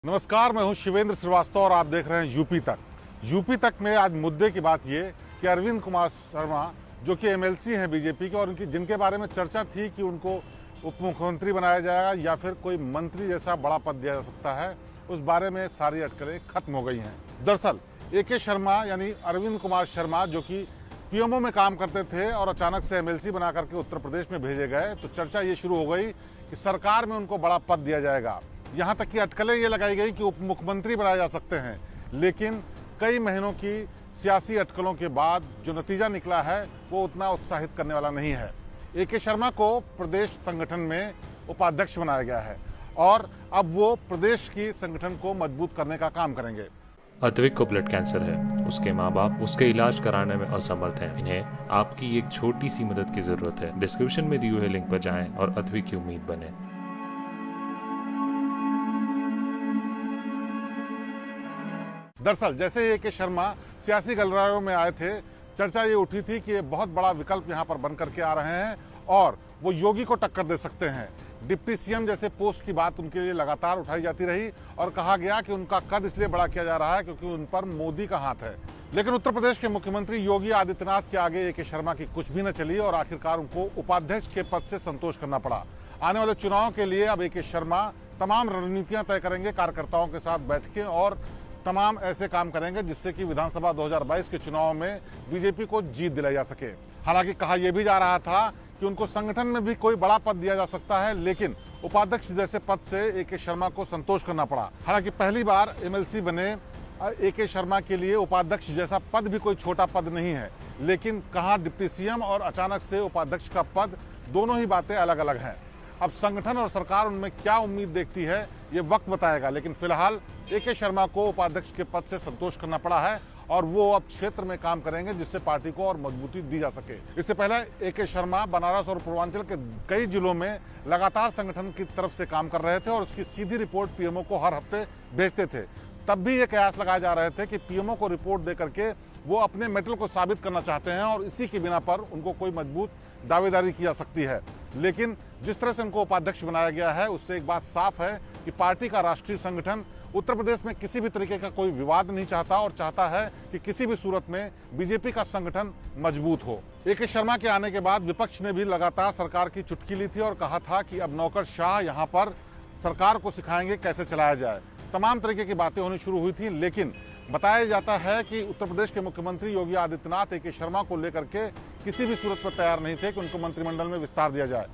नमस्कार, मैं हूं शिवेंद्र श्रीवास्तव और आप देख रहे हैं यूपी तक। यूपी तक में आज मुद्दे की बात ये कि अरविंद कुमार शर्मा जो कि एमएलसी हैं बीजेपी के और उनकी जिनके बारे में चर्चा थी कि उनको उप मुख्यमंत्री बनाया जाएगा या फिर कोई मंत्री जैसा बड़ा पद दिया जा सकता है, उस बारे में सारी अटकलें खत्म हो गई हैं। दरअसल ए.के. शर्मा यानी अरविंद कुमार शर्मा जो कि पीएमओ में काम करते थे और अचानक से एमएलसी बना करके उत्तर प्रदेश में भेजे गए, तो चर्चा ये शुरू हो गई कि सरकार में उनको बड़ा पद दिया जाएगा। यहाँ तक कि अटकलें ये लगाई गई कि उप मुख्यमंत्री बनाए जा सकते हैं, लेकिन कई महीनों की सियासी अटकलों के बाद जो नतीजा निकला है वो उतना उत्साहित करने वाला नहीं है। ए.के. शर्मा को प्रदेश संगठन में उपाध्यक्ष बनाया गया है और अब वो प्रदेश की संगठन को मजबूत करने का काम करेंगे। अद्विक को ब्लड कैंसर है। उसके माँ बाप उसके इलाज कराने में असमर्थ हैं। इन्हें आपकी एक छोटी सी मदद की जरूरत है। डिस्क्रिप्शन में दिए हुए लिंक पर जाएं और अद्विक की उम्मीद बने। दरअसल जैसे ए.के. शर्मा सियासी गलियारों में आए थे, चर्चा ये उठी थी कि ये बहुत बड़ा विकल्प यहाँ पर बन करके आ रहे हैं और वो योगी को टक्कर दे सकते हैं। डिप्टी सीएम जैसे पोस्ट की बात उनके लिए लगातार उठाई जाती रही और कहा गया कि उनका कद इसलिए बड़ा किया जा रहा है क्योंकि उन पर मोदी का हाथ है। लेकिन उत्तर प्रदेश के मुख्यमंत्री योगी आदित्यनाथ के आगे ए.के. शर्मा की कुछ भी न चली और आखिरकार उनको उपाध्यक्ष के पद से संतोष करना पड़ा। आने वाले चुनाव के लिए अब ए.के. शर्मा तमाम रणनीतियां तय करेंगे, कार्यकर्ताओं के साथ बैठकें और तमाम ऐसे काम करेंगे जिससे कि विधानसभा 2022 के चुनाव में बीजेपी को जीत दिलाई जा सके। हालांकि कहा यह भी जा रहा था कि उनको संगठन में भी कोई बड़ा पद दिया जा सकता है, लेकिन उपाध्यक्ष जैसे पद से ए.के. शर्मा को संतोष करना पड़ा। हालांकि पहली बार एमएलसी बने ए.के. शर्मा के लिए उपाध्यक्ष जैसा पद भी कोई छोटा पद नहीं है, लेकिन कहाँ डिप्टी सीएम और अचानक से उपाध्यक्ष का पद, दोनों ही बातें अलग अलग हैं। अब संगठन और सरकार उनमें क्या उम्मीद देखती है ये वक्त बताएगा, लेकिन फिलहाल ए.के. शर्मा को उपाध्यक्ष के पद से संतोष करना पड़ा है और वो अब क्षेत्र में काम करेंगे जिससे पार्टी को और मजबूती दी जा सके। इससे पहले ए.के. शर्मा बनारस और पूर्वांचल के कई जिलों में लगातार संगठन की तरफ से काम कर रहे थे और उसकी सीधी रिपोर्ट पीएमओ को हर हफ्ते भेजते थे। तब भी ये कयास लगाए जा रहे थे कि पीएमओ को रिपोर्ट दे करके वो अपने मेटल को साबित करना चाहते हैं और इसी की बिना पर उनको कोई मजबूत दावेदारी की जा सकती है। लेकिन जिस तरह से उनको उपाध्यक्ष बनाया गया है उससे एक बात साफ है कि पार्टी का राष्ट्रीय संगठन उत्तर प्रदेश में किसी भी तरीके का कोई विवाद नहीं चाहता और चाहता है कि किसी भी सूरत में बीजेपी का संगठन मजबूत हो। ए.के. शर्मा के आने के बाद विपक्ष ने भी लगातार सरकार की चुटकी ली थी और कहा था कि अब नौकरशाह यहाँ पर सरकार को सिखाएंगे कैसे चलाया जाए। तमाम तरीके की बातें होनी शुरू हुई थी, लेकिन बताया जाता है कि उत्तर प्रदेश के मुख्यमंत्री योगी आदित्यनाथ ए.के. शर्मा को लेकर के किसी भी सूरत पर तैयार नहीं थे कि उनको मंत्रिमंडल में विस्तार दिया जाए।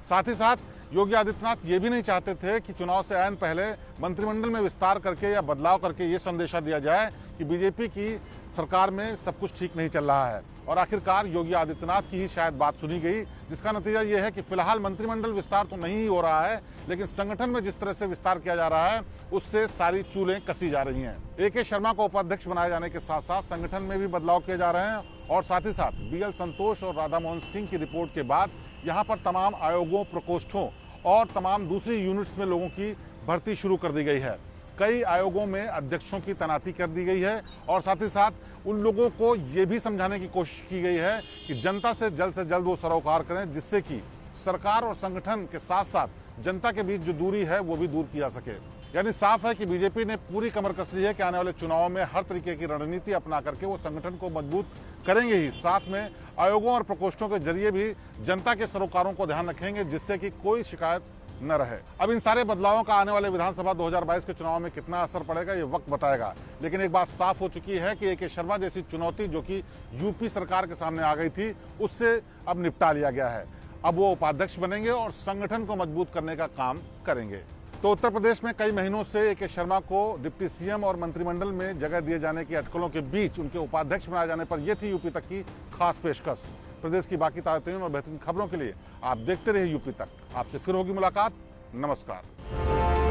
साथ ही साथ योगी आदित्यनाथ ये भी नहीं चाहते थे कि चुनाव से ऐन पहले मंत्रिमंडल में विस्तार करके या बदलाव करके ये संदेशा दिया जाए कि बीजेपी की सरकार में सब कुछ ठीक नहीं चल रहा है। और आखिरकार योगी आदित्यनाथ की ही शायद बात सुनी गई, जिसका नतीजा ये है कि फिलहाल मंत्रिमंडल विस्तार तो नहीं हो रहा है, लेकिन संगठन में जिस तरह से विस्तार किया जा रहा है उससे सारी चूलें कसी जा रही हैं। ए.के. शर्मा को उपाध्यक्ष बनाए जाने के साथ साथ संगठन में भी बदलाव किए जा रहे हैं और साथ ही साथ बी.एल. संतोष और राधा मोहन सिंह की रिपोर्ट के बाद यहाँ पर तमाम आयोगों, प्रकोष्ठों और तमाम दूसरी यूनिट्स में लोगों की भर्ती शुरू कर दी गई है। कई आयोगों में अध्यक्षों की तैनाती कर दी गई है और साथ ही साथ उन लोगों को ये भी समझाने की कोशिश की गई है कि जनता से जल्द वो सरोकार करें, जिससे कि सरकार और संगठन के साथ साथ जनता के बीच जो दूरी है वो भी दूर की जा सके। यानी साफ है कि बीजेपी ने पूरी कमर कस ली है कि आने वाले चुनाव में हर तरीके की रणनीति अपना करके वो संगठन को मजबूत करेंगे ही, साथ में आयोगों और प्रकोष्ठों के जरिए भी जनता के सरोकारों को ध्यान रखेंगे जिससे कि कोई शिकायत न रहे। अब इन सारे बदलावों का आने वाले विधानसभा 2022 के चुनाव में कितना असर पड़ेगा ये वक्त बताएगा, लेकिन एक बात साफ हो चुकी है कि ए.के. शर्मा जैसी चुनौती जो कि यूपी सरकार के सामने आ गई थी उससे अब निपटा लिया गया है। अब वो उपाध्यक्ष बनेंगे और संगठन को मजबूत करने का काम करेंगे। तो उत्तर प्रदेश में कई महीनों से ए.के. शर्मा को डिप्टी सीएम और मंत्रिमंडल में जगह दिए जाने की अटकलों के बीच उनके उपाध्यक्ष बनाए जाने पर यह थी यूपी तक की खास पेशकश। प्रदेश की बाकी ताज़ा और बेहतरीन खबरों के लिए आप देखते रहिए यूपी तक। आपसे फिर होगी मुलाकात। नमस्कार।